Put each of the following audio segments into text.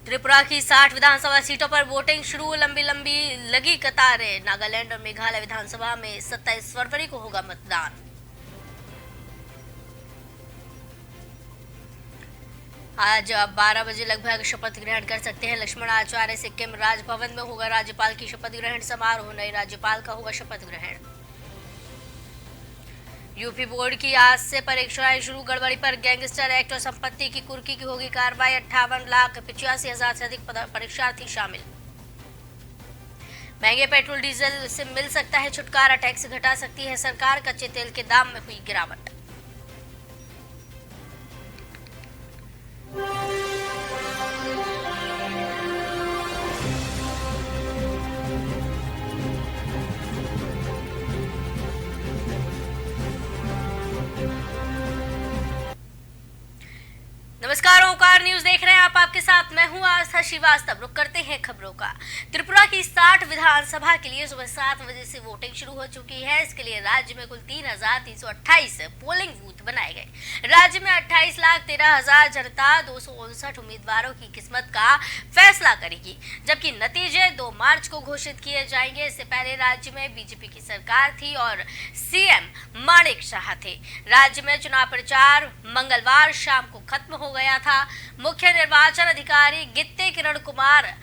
त्रिपुरा की 60 विधानसभा सीटों पर वोटिंग शुरू। लंबी लंबी लगी कतारें। नागालैंड और मेघालय विधानसभा में 27 फरवरी को होगा मतदान। आज 12 बजे लगभग शपथ ग्रहण कर सकते हैं लक्ष्मण आचार्य। सिक्किम राजभवन में होगा राज्यपाल की शपथ ग्रहण समारोह। नए राज्यपाल का होगा शपथ ग्रहण। यूपी बोर्ड की आज से परीक्षाएं शुरू। गड़बड़ी पर गैंगस्टर एक्ट और संपत्ति की कुर्की की होगी कार्रवाई। 58,85,000 से अधिक परीक्षार्थी शामिल। महंगे पेट्रोल डीजल से मिल सकता है छुटकारा। टैक्स घटा सकती है सरकार। कच्चे तेल के दाम में हुई गिरावट। नमस्कार, ओंकार न्यूज देख रहे हैं आप। आपके साथ मैं हूं आस्था श्रीवास्तव। रुक करते हैं खबरों का। त्रिपुरा की 60 विधानसभा के लिए सुबह 7 बजे से वोटिंग शुरू हो चुकी है। इसके लिए राज्य में कुल 3,328 पोलिंग बूथ बनाए गए। राज्य में 28,13,000 जनता 259 उम्मीदवारों की किस्मत का फैसला करेगी, जबकि नतीजे 2 मार्च को घोषित किए जाएंगे। इससे पहले राज्य में बीजेपी की सरकार थी और सीएम माणिक शाह थे। राज्य में चुनाव प्रचार मंगलवार शाम को खत्म हो गया था। मुख्य निर्वाचन अधिकारी गित्ते किरण कुमार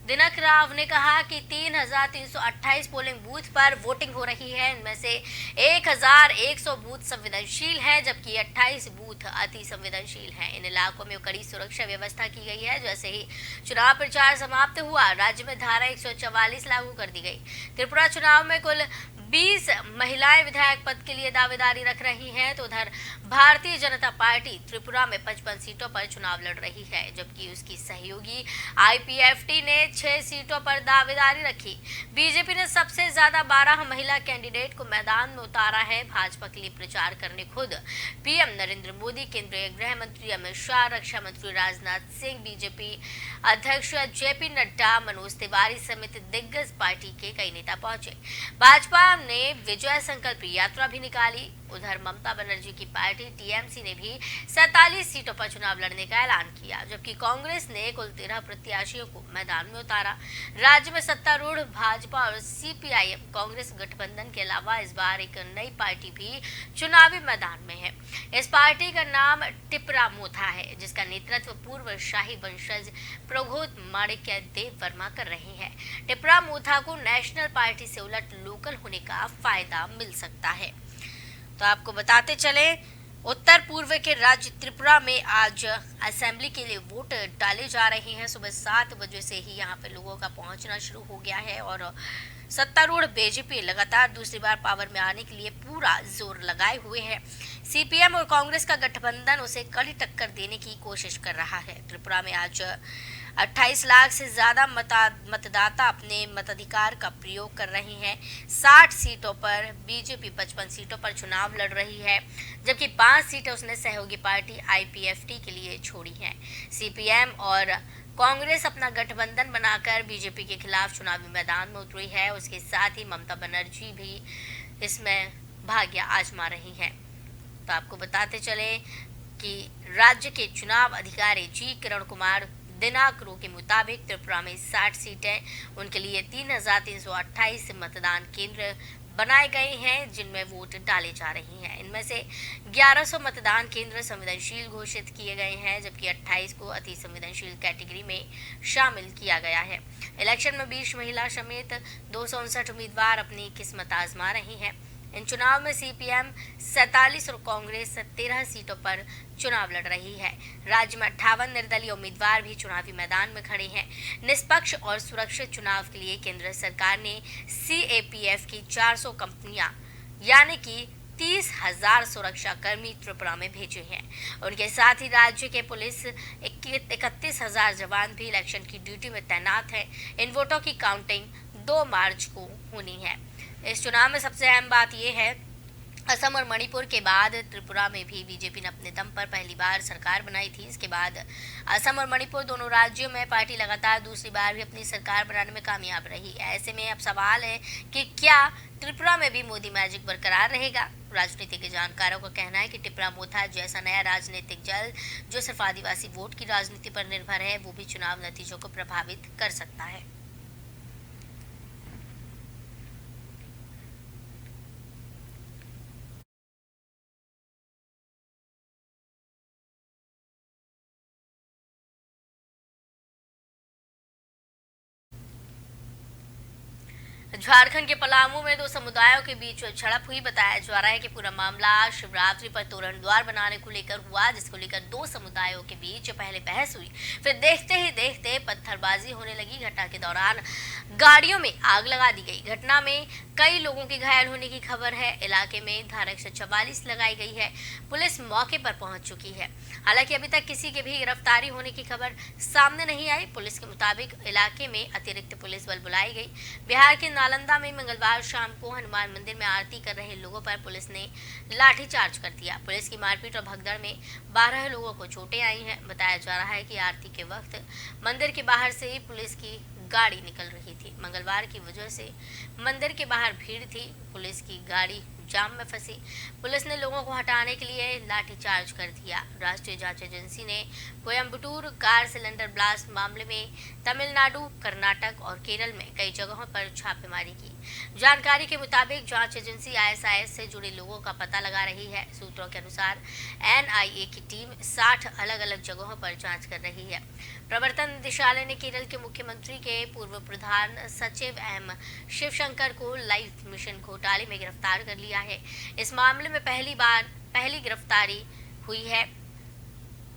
दिनक राव ने कहा कि 3,328 पोलिंग बूथ पर वोटिंग हो रही है। इनमें से 1,100 बूथ संवेदनशील हैं, जबकि 28 बूथ अति संवेदनशील हैं। इन इलाकों में कड़ी सुरक्षा व्यवस्था की गई है। जैसे ही चुनाव प्रचार समाप्त हुआ, राज्य में धारा 144 लागू कर दी गई। त्रिपुरा चुनाव में कुल 20 महिलाएं विधायक पद के लिए दावेदारी रख रही हैं, तो उधर भारतीय जनता पार्टी त्रिपुरा में 55 सीटों पर चुनाव लड़ रही है, जबकि उसकी सहयोगी आईपीएफटी ने 6 सीटों पर दावेदारी रखी। बीजेपी ने सबसे ज्यादा 12 महिला कैंडिडेट को मैदान में उतारा है। भाजपा के लिए प्रचार करने खुद पीएम नरेंद्र मोदी, केंद्रीय गृह मंत्री अमित शाह, रक्षा मंत्री राजनाथ सिंह, बीजेपी अध्यक्ष जेपी नड्डा, मनोज तिवारी समेत दिग्गज पार्टी के कई नेता पहुंचे। भाजपा ने विजय संकल्प यात्रा भी निकाली। उधर ममता बनर्जी की पार्टी टीएमसी ने भी 47 सीटों पर चुनाव लड़ने का ऐलान किया, जबकि कांग्रेस ने कुल 13 प्रत्याशियों को मैदान में उतारा। राज्य में सत्तारूढ़ भाजपा और सीपीआईएम कांग्रेस गठबंधन के अलावा इस बार एक नई पार्टी भी चुनावी मैदान में है। इस पार्टी का नाम टिपरा मोथा है, जिसका नेतृत्व पूर्व शाही वंशज प्रघोत माणिक्य देव वर्मा कर रहे हैं। टिपरा मोथा को नेशनल पार्टी से उलट लोकल होने का फायदा मिल सकता है। तो आपको बताते चले, उत्तर पूर्व के राज्य त्रिपुरा में आज असेंबली के लिए वोट डाले जा रहे हैं। सुबह 7 बजे से ही यहाँ पे लोगों का पहुंचना शुरू हो गया है और सत्तारूढ़ बीजेपी लगातार दूसरी बार पावर में आने के लिए पूरा जोर लगाए हुए है। सीपीएम और कांग्रेस का गठबंधन उसे कड़ी टक्कर देने की कोशिश कर रहा है। त्रिपुरा में आज 28 लाख से ज्यादा मतदाता अपने मताधिकार का प्रयोग कर रहे हैं। 60 सीटों पर बीजेपी 55 सीटों पर चुनाव लड़ रही है, जबकि 5 सीटें उसने सहयोगी पार्टी आईपीएफटी के लिए छोड़ी हैं। सीपीएम और कांग्रेस अपना गठबंधन बनाकर बीजेपी के खिलाफ चुनावी मैदान में उतरी है। उसके साथ ही ममता बनर्जी भी इसमें भाग्य आजमा रही हैं। तो आपको बताते चले कि राज्य के चुनाव अधिकारी जी किरण कुमार दिनाकरों के मुताबिक त्रिपुरा में 60 सीटें, उनके लिए 3,328 मतदान केंद्र बनाए गए हैं, जिनमें वोट डाले जा रहे हैं। इनमें से 1100 मतदान केंद्र संवेदनशील घोषित किए गए हैं, जबकि 28 को अति संवेदनशील कैटेगरी में शामिल किया गया है। इलेक्शन में 20 महिला समेत 259 उम्मीदवार अपनी किस्मत आजमा रहे हैं। इन चुनाव में सीपीएम 47 और कांग्रेस 13 सीटों पर चुनाव लड़ रही है। राज्य में 58 निर्दलीय उम्मीदवार भी चुनावी मैदान में खड़े हैं। निष्पक्ष और सुरक्षित चुनाव के लिए केंद्र सरकार ने सीएपीएफ की 400 कंपनियां यानी कि 30,000 सुरक्षा कर्मी त्रिपुरा में भेजे हैं। उनके साथ ही राज्य के पुलिस 31,000 जवान भी इलेक्शन की ड्यूटी में तैनात हैं। इन वोटों की काउंटिंग 2 मार्च को होनी है। इस चुनाव में सबसे अहम बात यह है, असम और मणिपुर के बाद त्रिपुरा में भी बीजेपी ने अपने दम पर पहली बार सरकार बनाई थी। इसके बाद असम और मणिपुर दोनों राज्यों में पार्टी लगातार दूसरी बार भी अपनी सरकार बनाने में कामयाब रही। ऐसे में अब सवाल है कि क्या त्रिपुरा में भी मोदी मैजिक बरकरार रहेगा। राजनीतिक जानकारों का कहना है कि टिपरा मोथा जैसा नया राजनीतिक जल जो सिर्फ आदिवासी वोट की राजनीति पर निर्भर है, वो भी चुनाव नतीजों को प्रभावित कर सकता है। झारखंड के पलामू में दो समुदायों के बीच झड़प हुई। बताया जा रहा है कि पूरा मामला शिवरात्रि पर तोरण द्वार बनाने को लेकर हुआ, जिसको लेकर दो समुदायों के बीच पहले बहस हुई, फिर देखते ही देखते पत्थरबाजी होने लगी। घटना के दौरान गाड़ियों में आग लगा दी गई। घटना में कई लोगों के घायल होने की खबर है। इलाके में धारा 144 लगाई गई है। पुलिस मौके पर पहुंच चुकी है। हालांकि अभी तक किसी के भी गिरफ्तारी होने की खबर सामने नहीं आई। पुलिस के मुताबिक इलाके में अतिरिक्त पुलिस बल बुलाई गई। बिहार के नालंदा में मंगलवार शाम को हनुमान मंदिर में आरती कर रहे लोगों पर पुलिस ने लाठीचार्ज कर दिया। पुलिस की मारपीट और भगदड़ में 12 लोगों को चोटें आई हैं। बताया जा रहा है कि आरती के वक्त मंदिर के बाहर से ही पुलिस की गाड़ी निकल रही थी। मंगलवार की वजह से मंदिर के बाहर भीड़ थी। पुलिस की गाड़ी जाम में फंसी। पुलिस ने लोगों को हटाने के लिए लाठीचार्ज कर दिया। राष्ट्रीय जांच एजेंसी ने कोयम्बटूर कार सिलेंडर ब्लास्ट मामले में तमिलनाडु, कर्नाटक और केरल में कई जगहों पर छापेमारी की। जानकारी के मुताबिक जांच एजेंसी आईएसआईएस से जुड़े लोगों का पता लगा रही है। सूत्रों के अनुसार एनआईए की टीम 60 अलग अलग जगहों पर जांच कर रही है। प्रवर्तन निदेशालय ने केरल के मुख्यमंत्री के पूर्व प्रधान सचिव एम शिवशंकर को लाइफ मिशन घोटाले में गिरफ्तार कर लिया है। इस मामले में पहली गिरफ्तारी हुई है।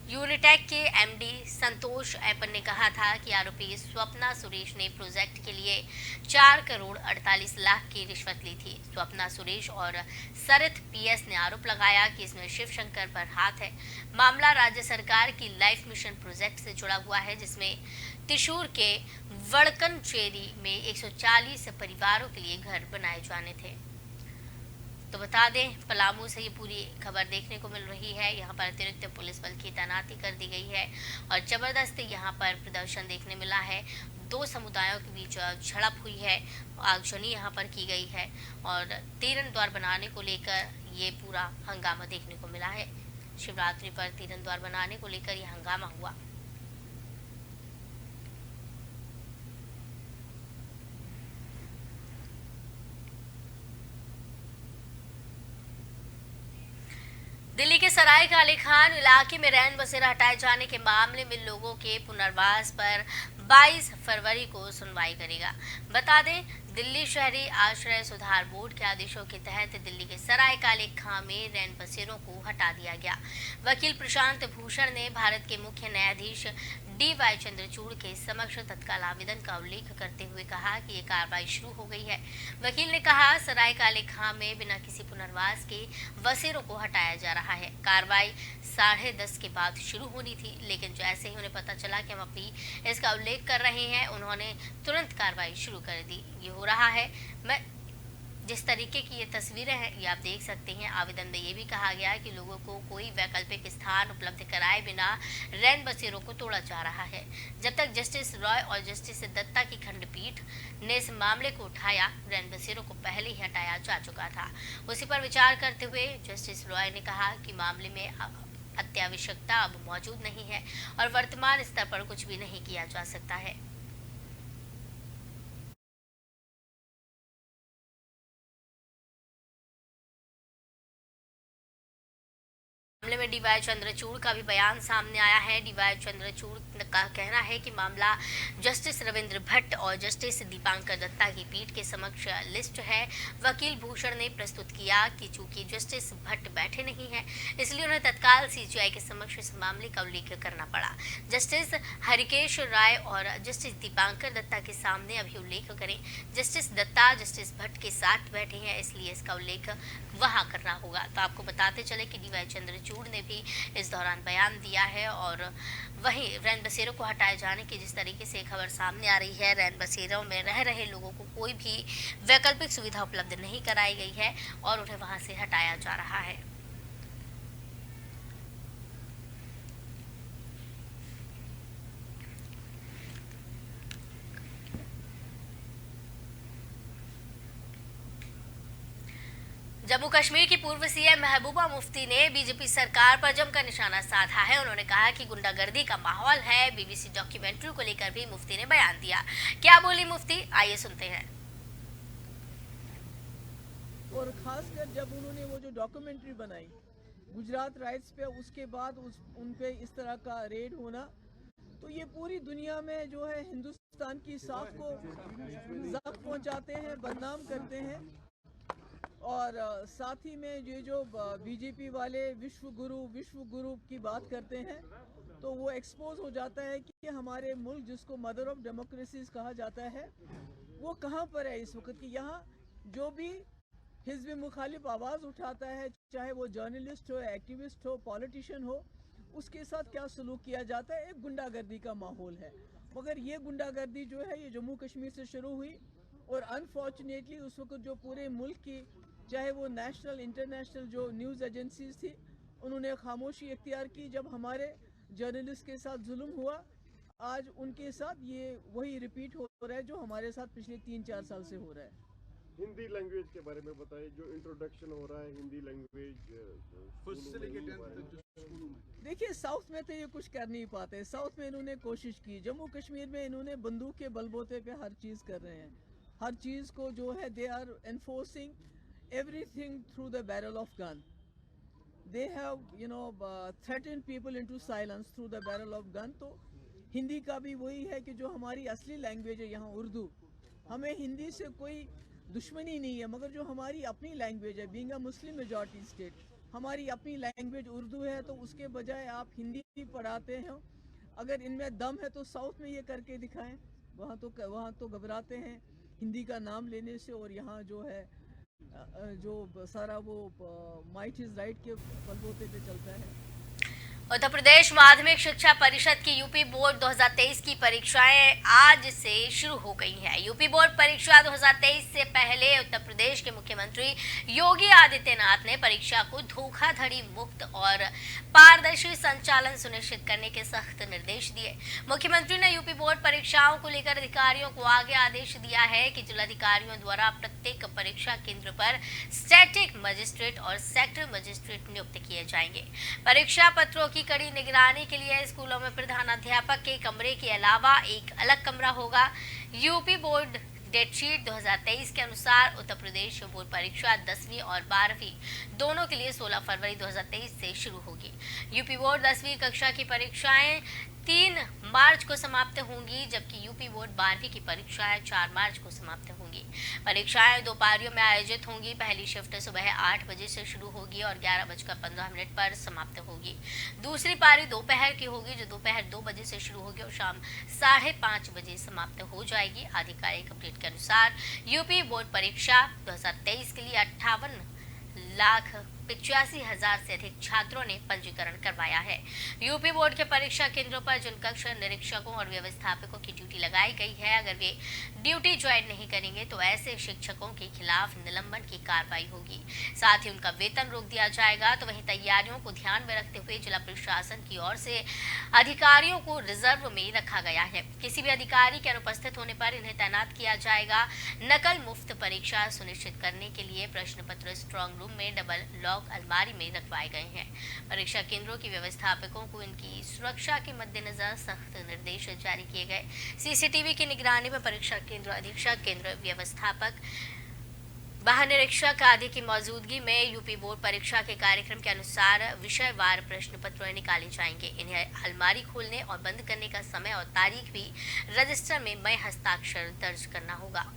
यूनिटेक के एमडी संतोष ऐपन ने कहा था कि आरोपी स्वप्ना सुरेश ने प्रोजेक्ट के लिए 4 करोड़ 48 लाख की रिश्वत ली थी। स्वप्ना सुरेश और सरित पीएस ने आरोप लगाया कि इसमें शिवशंकर पर हाथ है। मामला राज्य सरकार की लाइफ मिशन प्रोजेक्ट से जुड़ा हुआ है, जिसमें त्रिशूर के वड़कनचेरी में 140 परिवारों के लिए घर बनाए जाने थे। तो बता दें, पलामू से ये पूरी खबर देखने को मिल रही है। यहाँ पर अतिरिक्त पुलिस बल की तैनाती कर दी गई है और जबरदस्त यहाँ पर प्रदर्शन देखने मिला है। दो समुदायों के बीच झड़प हुई है, आगजनी यहाँ पर की गई है और तीरन द्वार बनाने को लेकर ये पूरा हंगामा देखने को मिला है। शिवरात्रि पर तीरन द्वार बनाने को लेकर यह हंगामा हुआ। दिल्ली के सराय काले खान इलाके में रैन बसेरा हटाए जाने के मामले में लोगों के पुनर्वास पर 22 फरवरी को सुनवाई करेगा। बता दें, दिल्ली शहरी आश्रय सुधार बोर्ड के आदेशों के तहत दिल्ली के सराय काले खां में रैन बसेरों को हटा दिया गया। वकील प्रशांत भूषण ने भारत के मुख्य न्यायाधीश डी.वाई. चंद्रचूड़ के समक्ष तत्काल आवेदन का उल्लेख करते हुए कहा कि ये कार्रवाई शुरू हो गई है। वकील ने कहा, सराय काले खां में बिना किसी पुनर्वास के बसेरों को हटाया जा रहा है। कार्रवाई 10:30 के बाद शुरू होनी थी, लेकिन जैसे ही उन्हें पता चला कि हम अभी इसका उल्लेख कर रहे हैं, उन्होंने तुरंत कार्रवाई शुरू कर दी। ये हो रहा है। मैं जिस तरीके की ये तस्वीरें हैं, ये आप देख सकते हैं। आवेदन में ये भी कहा गया है कि लोगों को कोई वैकल्पिक स्थान उपलब्ध कराए बिना रैन बसेरों को तोड़ा जा रहा है। जब तक जस्टिस रॉय और जस्टिस दत्ता की खंडपीठ ने इस मामले को उठाया, रैन बसेरों को पहले ही हटाया जा चुका था। उसी पर विचार करते हुए जस्टिस रॉय ने कहा कि मामले में अत्यावश्यकता अब मौजूद नहीं है और वर्तमान स्तर पर कुछ भी नहीं किया जा सकता है। मामले में डी.वाई. चंद्रचूड़ का भी बयान सामने आया है। डी.वाई. चंद्रचूड़ का कहना है कि मामला जस्टिस रविंद्र भट्ट और जस्टिस दीपांकर दत्ता की पीठ के समक्ष लिस्ट है। वकील भूषण ने प्रस्तुत किया कि चूंकि जस्टिस भट्ट बैठे नहीं हैं, इसलिए उन्हें तत्काल सीजीआई के समक्ष इस मामले का उल्लेख करना पड़ा। जस्टिस हरिकेश राय और जस्टिस दीपांकर दत्ता के सामने अभी उल्लेख करें। जस्टिस दत्ता जस्टिस भट्ट के साथ बैठे हैं, इसलिए इसका उल्लेख वहां करना होगा। तो आपको बताते चले कि डी.वाई. चंद्रचूड़ ने भी इस दौरान बयान दिया है और वहीं रैन बसेरों को हटाए जाने की जिस तरीके से खबर सामने आ रही है, रैन बसेरों में रह रहे लोगों को कोई भी वैकल्पिक सुविधा उपलब्ध नहीं कराई गई है और उन्हें वहां से हटाया जा रहा है। जम्मू कश्मीर की पूर्व सीएम महबूबा मुफ्ती ने बीजेपी सरकार पर जमकर निशाना साधा है। उन्होंने कहा कि गुंडागर्दी का माहौल है। बीबीसी डॉक्यूमेंट्री को लेकर भी मुफ्ती ने बयान दिया। क्या बोली मुफ्ती, आइए सुनते हैं। और खासकर जब उन्होंने वो जो डॉक्यूमेंट्री बनाई गुजरात राइट्स पे, उसके बाद उन पे इस तरह का रेड होना, तो ये पूरी दुनिया में जो है हिंदुस्तान की साख को जख्म पहुंचाते हैं, बदनाम करते हैं। और साथ ही में ये जो बीजेपी वाले विश्व गुरु की बात करते हैं, तो वो एक्सपोज हो जाता है कि हमारे मुल्क जिसको मदर ऑफ डेमोक्रेसीज कहा जाता है वो कहाँ पर है इस वक्त की। यहाँ जो भी हिज़्ब मुखालिफ आवाज़ उठाता है, चाहे वो जर्नलिस्ट हो, एक्टिविस्ट हो, पॉलिटिशियन हो, उसके साथ क्या सलूक किया जाता है। एक गुंडागर्दी का माहौल है। मगर ये गुंडागर्दी जो है ये जम्मू कश्मीर से शुरू हुई और अनफॉर्चुनेटली उस वक्त जो पूरे मुल्क की, चाहे वो नेशनल इंटरनेशनल जो न्यूज़ एजेंसीज थी, उन्होंने खामोशी इख्तियार की जब हमारे जर्नलिस्ट के साथ जुल्म हुआ। आज उनके साथ ये वही रिपीट हो रहा है जो हमारे साथ पिछले 3-4 साल से हो रहा है। हिंदी लैंग्वेज के बारे में बताइए, जो इंट्रोडक्शन हो रहा है हिंदी लैंग्वेज फर्स्ट से लेकर 10th तक जो स्कूलों में। देखिए, साउथ में तो ये कुछ कर नहीं पाते। साउथ में इन्होंने कोशिश की, जम्मू कश्मीर में इन्होंने बंदूक के बलबोते पे हर चीज़ कर रहे हैं। हर चीज़ को जो है they are enforcing everything through the barrel of gun. They have threaten people into silence through the barrel of gun. तो हिंदी का भी वही है कि जो हमारी असली लैंग्वेज है यहाँ उर्दू, हमें हिंदी से कोई दुश्मनी नहीं है, मगर जो हमारी अपनी लैंग्वेज है, being a Muslim majority state, हमारी अपनी लैंग्वेज उर्दू है, तो उसके बजाय आप हिंदी भी पढ़ाते हैं। अगर इनमें दम है तो साउथ में ये करके दिखाएं। वहाँ तो घबराते हैं हिंदी का नाम लेने से, और यहाँ जो है जो सारा वो माइट इज राइट के बलबोते पे चलता है। उत्तर प्रदेश माध्यमिक शिक्षा परिषद की यूपी बोर्ड 2023 की परीक्षाएं आज से शुरू हो गई हैं। यूपी बोर्ड परीक्षा 2023 से पहले उत्तर प्रदेश के मुख्यमंत्री योगी आदित्यनाथ ने परीक्षा को धोखाधड़ी मुक्त और पारदर्शी संचालन सुनिश्चित करने के सख्त निर्देश दिए। मुख्यमंत्री ने यूपी बोर्ड परीक्षाओं को लेकर अधिकारियों को आगे आदेश दिया है कि जिलाधिकारियों द्वारा प्रत्येक परीक्षा केंद्र पर स्टैटिक मजिस्ट्रेट और सेक्टर मजिस्ट्रेट नियुक्त किए जाएंगे। परीक्षा पत्रों की कड़ी निगरानी के लिए स्कूलों में प्रधानाध्यापक के कमरे के अलावा एक अलग कमरा होगा। यूपी बोर्ड डेटशीट 2023 के अनुसार उत्तर प्रदेश बोर्ड परीक्षा 10वीं और 12वीं दोनों के लिए 16 फरवरी 2023 से शुरू होगी। यूपी बोर्ड 10वीं कक्षा की परीक्षाएं 3 मार्च को समाप्त होंगी, जबकि यूपी बोर्ड 12वीं की परीक्षाएं 4 मार्च को समाप्त होंगी। परीक्षाएं 2 पारियों में आयोजित होंगी। पहली शिफ्ट सुबह 8 बजे से शुरू होगी और 11:15 पर समाप्त होगी। दूसरी पारी दोपहर की होगी, जो दोपहर 2 बजे से शुरू होगी और शाम 5:30 बजे समाप्त हो जाएगी। आधिकारिक अपडेट के अनुसार यूपी बोर्ड परीक्षा 2023 के लिए 58,85,000 से अधिक छात्रों ने पंजीकरण करवाया है। यूपी बोर्ड के परीक्षा केंद्रों पर जिन कक्ष निरीक्षकों और व्यवस्थापकों की ड्यूटी लगाई गई है, अगर वे ड्यूटी ज्वाइन नहीं करेंगे तो ऐसे शिक्षकों के खिलाफ निलंबन की कार्रवाई होगी। साथ ही उनका वेतन रोक दिया जाएगा। तो वहीं तैयारियों को ध्यान में रखते हुए जिला प्रशासन की ओर से अधिकारियों को रिजर्व में रखा गया है। किसी भी अधिकारी के अनुपस्थित होने पर इन्हें तैनात किया जाएगा। नकल मुक्त परीक्षा सुनिश्चित करने के लिए प्रश्न पत्र स्ट्रांग रूम में डबल लॉक अलमारी में रखवाए गए हैं। परीक्षा केंद्रों की व्यवस्थापकों को इनकी सुरक्षा के मद्देनजर सख्त निर्देश जारी किए गए। सीसीटीवी की निगरानी में परीक्षा केंद्र अधीक्षक, केंद्र व्यवस्थापक, महानिरीक्षक आदि की मौजूदगी में यूपी बोर्ड परीक्षा के कार्यक्रम के अनुसार विषयवार प्रश्न पत्र निकाले जाएंगे। इन्हें अलमारी खोलने और बंद करने का समय और तारीख भी रजिस्टर में मय हस्ताक्षर दर्ज करना होगा।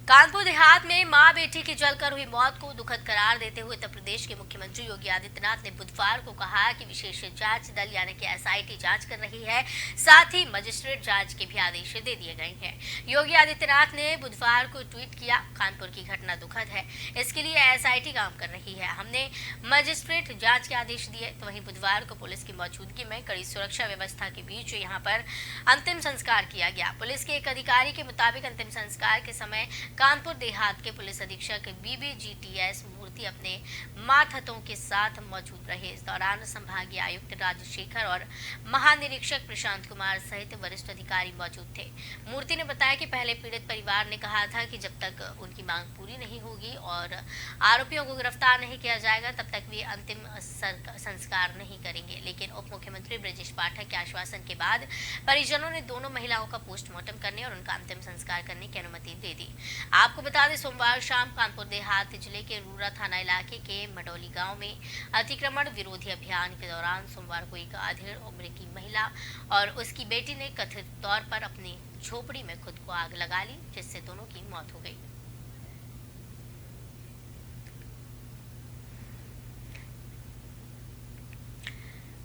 कानपुर देहात में मां बेटी की जलकर हुई मौत को दुखद करार देते हुए उत्तर प्रदेश के मुख्यमंत्री योगी आदित्यनाथ ने बुधवार को कहा कि विशेष जांच दल यानी कि एसआईटी जांच कर रही है। साथ ही मजिस्ट्रेट जांच के भी आदेश दे दिए गए हैं। योगी आदित्यनाथ ने बुधवार को ट्वीट किया, कानपुर की घटना दुखद है, इसके लिए एसआईटी काम कर रही है। हमने मजिस्ट्रेट जांच के आदेश दिए। तो वहीं बुधवार को पुलिस की मौजूदगी में कड़ी सुरक्षा व्यवस्था के बीच यहां पर अंतिम संस्कार किया गया। पुलिस के एक अधिकारी के मुताबिक अंतिम संस्कार के समय कानपुर देहात के पुलिस अधीक्षक BBGTS मूर्ति अपने मातहतों के साथ मौजूद रहे। इस दौरान संभागीय आयुक्त राजशेखर और महानिरीक्षक प्रशांत कुमार सहित वरिष्ठ अधिकारी मौजूद थे। मूर्ति ने बताया कि पहले पीड़ित परिवार ने कहा था कि जब तक उनकी मांग पूरी नहीं होगी और आरोपियों को गिरफ्तार नहीं किया जाएगा तब तक वे अंतिम संस्कार नहीं करेंगे, लेकिन उप मुख्यमंत्री ब्रजेश पाठक के आश्वासन के बाद परिजनों ने दोनों महिलाओं का पोस्टमार्टम करने और उनका अंतिम संस्कार करने की अनुमति दे दी। आपको बता दें, सोमवार शाम कानपुर देहात जिले के रूरा थाना इलाके के मडौली गांव में अतिक्रमण विरोधी अभियान के दौरान सोमवार को एक अधेड़ उम्र की महिला और उसकी बेटी ने कथित तौर पर अपनी झोपड़ी में खुद को आग लगा ली, जिससे दोनों की मौत हो गई।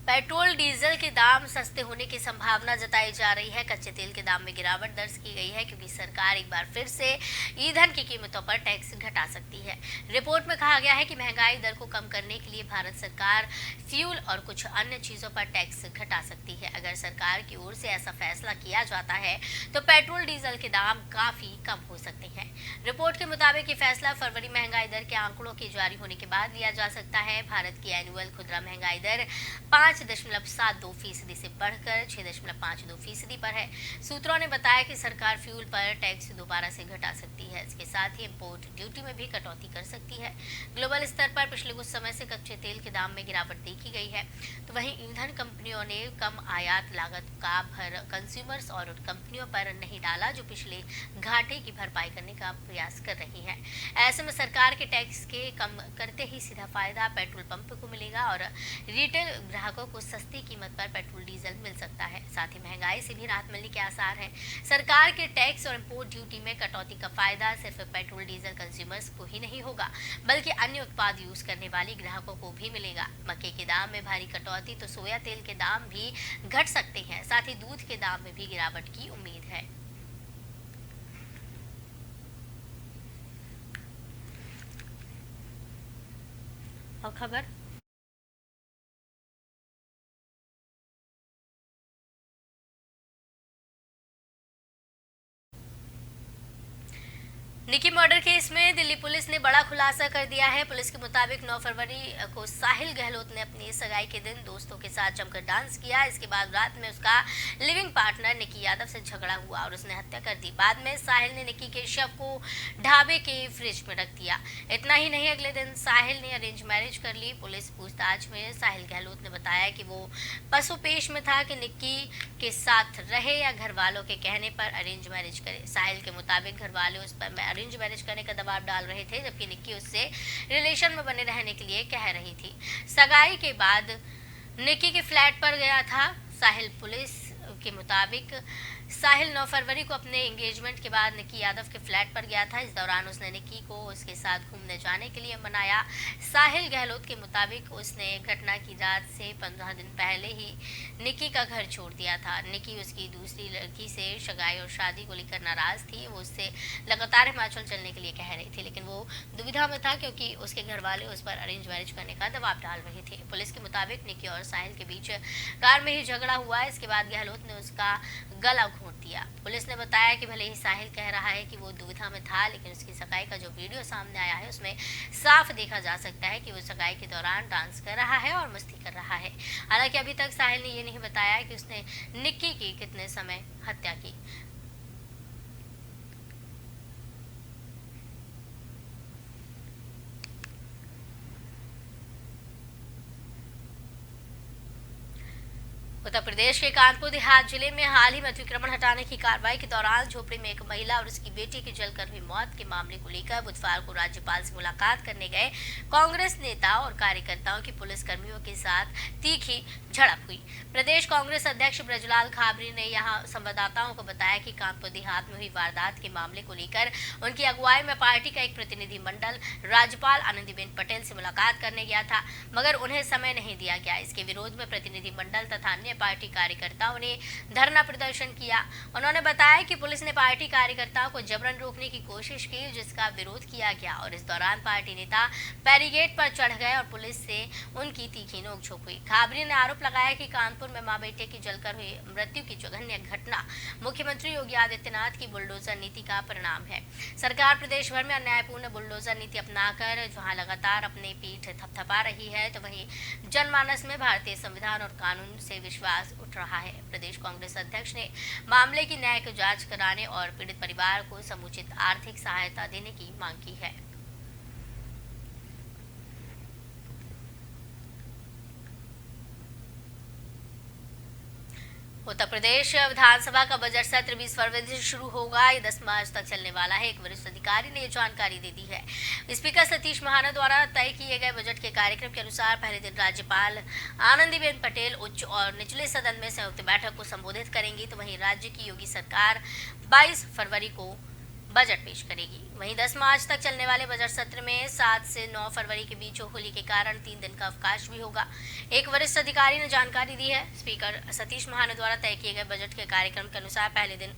पेट्रोल डीजल के दाम सस्ते होने की संभावना जताई जा रही है। कच्चे तेल के दाम में गिरावट दर्ज की गई है क्योंकि सरकार एक बार फिर से ईंधन की कीमतों पर टैक्स घटा सकती है। रिपोर्ट में कहा गया है कि महंगाई दर को कम करने के लिए भारत सरकार फ्यूल और कुछ अन्य चीजों पर टैक्स घटा सकती है। अगर सरकार की ओर से ऐसा फैसला किया जाता है तो पेट्रोल डीजल के दाम काफी कम हो सकते हैं। रिपोर्ट के मुताबिक ये फैसला फरवरी महंगाई दर के आंकड़ों के जारी होने के बाद लिया जा सकता है। भारत की एनुअल खुदरा महंगाई दर 5.72% से बढ़कर 6.52% पर है। सूत्रों ने बताया कि सरकार फ्यूल पर टैक्स दोबारा से घटा सकती है। इसके साथ ही इंपोर्ट ड्यूटी में भी कटौती कर सकती है। ग्लोबल स्तर पर पिछले कुछ समय से कच्चे तेल के दाम में गिरावट देखी गई है, तो वहीं ईंधन कंपनियों ने कम आयात लागत का भर कंज्यूमर्स और उन कंपनियों पर नहीं डाला जो पिछले घाटे की भरपाई करने का प्रयास कर रही हैं। ऐसे में सरकार के टैक्स के कम करते ही सीधा फायदा पेट्रोल पंप को मिलेगा और रिटेल ग्राहकों को सस्ती कीमत पर पेट्रोल डीजल मिल सकता है। साथ ही महंगाई से भी राहत मिलने के आसार हैं। सरकार के टैक्स और इंपोर्ट ड्यूटी में कटौती का फायदा सिर्फ पेट्रोल डीजल कंज्यूमर्स को ही नहीं होगा बल्कि अन्य उत्पाद यूज करने वाले ग्राहकों को भी मिलेगा। मक्के के दाम में भारी कटौती तो सोया तेल के दाम भी घट सकते हैं। साथ ही दूध के दाम में भी गिरावट की उम्मीद है। और खबर निकी मर्डर केस में दिल्ली पुलिस ने बड़ा खुलासा कर दिया है। पुलिस के मुताबिक 9 फरवरी को साहिल गहलोत ने अपनी सगाई के दिन दोस्तों के साथ जमकर डांस किया। इसके बाद रात में उसका लिविंग पार्टनर निकी यादव से झगड़ा हुआ और उसने हत्या कर दी। बाद में साहिल ने निकी के शव को ढाबे के फ्रिज में रख दिया। इतना ही नहीं, अगले दिन साहिल ने अरेंज मैरिज कर ली। पुलिस पूछताछ में साहिल गहलोत ने बताया कि वो पसुपेश में था कि निकी के साथ रहे या घर वालों के कहने पर अरेंज मैरिज करे। साहिल के मुताबिक घर वाले उस पर अरेंज मैरिज करने का दबाव डाल रहे थे, जबकि निक्की उससे रिलेशन में बने रहने के लिए कह रही थी। सगाई के बाद निक्की के फ्लैट पर गया था साहिल। पुलिस के मुताबिक साहिल 9 फरवरी को अपने एंगेजमेंट के बाद निक्की यादव के फ्लैट पर गया था। इस दौरान उसने निक्की को उसके साथ घूमने जाने के लिए मनाया। साहिल गहलोत के मुताबिक उसने घटना की रात से 15 दिन पहले ही निक्की का घर छोड़ दिया था। निक्की उसकी दूसरी लड़की से सगाई और शादी को लेकर नाराज थी। वो उससे लगातार हिमाचल चलने के लिए कह रही थी, लेकिन वो दुविधा में था क्योंकि उसके घर वाले उस पर अरेंज मैरिज करने का दबाव डाल रहे थे। पुलिस के मुताबिक निक्की और साहिल के बीच कार में ही झगड़ा हुआ। इसके बाद गहलोत ने उसका गला घोंट दिया। पुलिस ने बताया कि भले ही साहिल कह रहा है कि वो दुविधा में था, लेकिन उसकी सगाई का जो वीडियो सामने आया है उसमें साफ देखा जा सकता है कि वो सगाई के दौरान डांस कर रहा है और मस्ती कर रहा है। हालांकि अभी तक साहिल ने ये नहीं बताया कि उसने निक्की की कितने समय हत्या की। उत्तर प्रदेश के कानपुर देहात जिले में हाल ही में अतिक्रमण हटाने की कार्रवाई के दौरान झोपड़ी में एक महिला और उसकी बेटी की जलकर हुई मौत के मामले को लेकर बुधवार को राज्यपाल से मुलाकात करने गए कांग्रेस नेता और कार्यकर्ताओं की पुलिस कर्मियों के साथ तीखी झड़प हुई। प्रदेश कांग्रेस अध्यक्ष ब्रजलाल खाबरी ने यहां संवाददाताओं को बताया कि कानपुर देहात में हुई वारदात के मामले को लेकर उनकी अगुवाई में पार्टी का एक प्रतिनिधि मंडल राज्यपाल आनंदीबेन पटेल से मुलाकात करने गया था, मगर उन्हें समय नहीं दिया गया। इसके विरोध में प्रतिनिधि मंडल तथा अन्य में पार्टी कार्यकर्ताओं ने धरना प्रदर्शन किया। उन्होंने बताया कि पुलिस ने पार्टी कार्यकर्ताओं को जबरन रोकने की कोशिश की, जिसका विरोध किया गया और इस दौरान पार्टी नेता बैरिकेड पर चढ़ गए और पुलिस से उनकी तीखी नोकझोंक हुई। खाबरी ने आरोप लगाया कि कानपुर में मां बेटे की जलकर हुई मृत्यु की जघन्य घटना मुख्यमंत्री योगी आदित्यनाथ की बुलडोजर नीति का परिणाम है। सरकार प्रदेश भर में अन्यायपूर्ण बुलडोजर नीति अपनाकर जहां लगातार अपनी पीठ थपथपा रही है, तो वहीं जनमानस में भारतीय संविधान और कानून से विश्वास उठ रहा है। प्रदेश कांग्रेस अध्यक्ष ने मामले की न्यायिक जांच कराने और पीड़ित परिवार को समुचित आर्थिक सहायता देने की मांग की है। उत्तर प्रदेश विधानसभा का बजट सत्र 20 फरवरी से शुरू होगा। ये 10 मार्च तक चलने वाला है। एक वरिष्ठ अधिकारी ने ये जानकारी दे दी है। स्पीकर सतीश महाना द्वारा तय किए गए बजट के कार्यक्रम के अनुसार पहले दिन राज्यपाल आनंदीबेन पटेल उच्च और निचले सदन में संयुक्त बैठक को संबोधित करेंगी, तो वहीं राज्य की योगी सरकार 22 फरवरी को बजट पेश करेगी। वहीं 10 मार्च तक चलने वाले बजट सत्र में 7 से 9 फरवरी के बीच होली के कारण 3 दिन का अवकाश भी होगा। एक वरिष्ठ अधिकारी ने जानकारी दी है। स्पीकर सतीश महाना द्वारा तय किए गए बजट के कार्यक्रम के अनुसार पहले दिन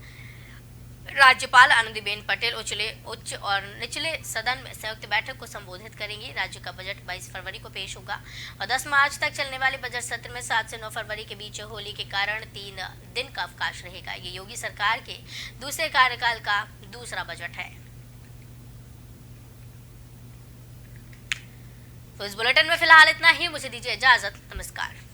राज्यपाल आनंदीबेन पटेल उच्च और निचले सदन में संयुक्त बैठक को संबोधित करेंगी। राज्य का बजट 22 फरवरी को पेश होगा और 10 मार्च तक चलने वाले बजट सत्र में 7 से 9 फरवरी के बीच होली के कारण 3 दिन का अवकाश रहेगा। ये योगी सरकार के दूसरे कार्यकाल का दूसरा बजट है। तो इस बुलेटिन में फिलहाल इतना ही। मुझे दीजिए इजाजत। नमस्कार।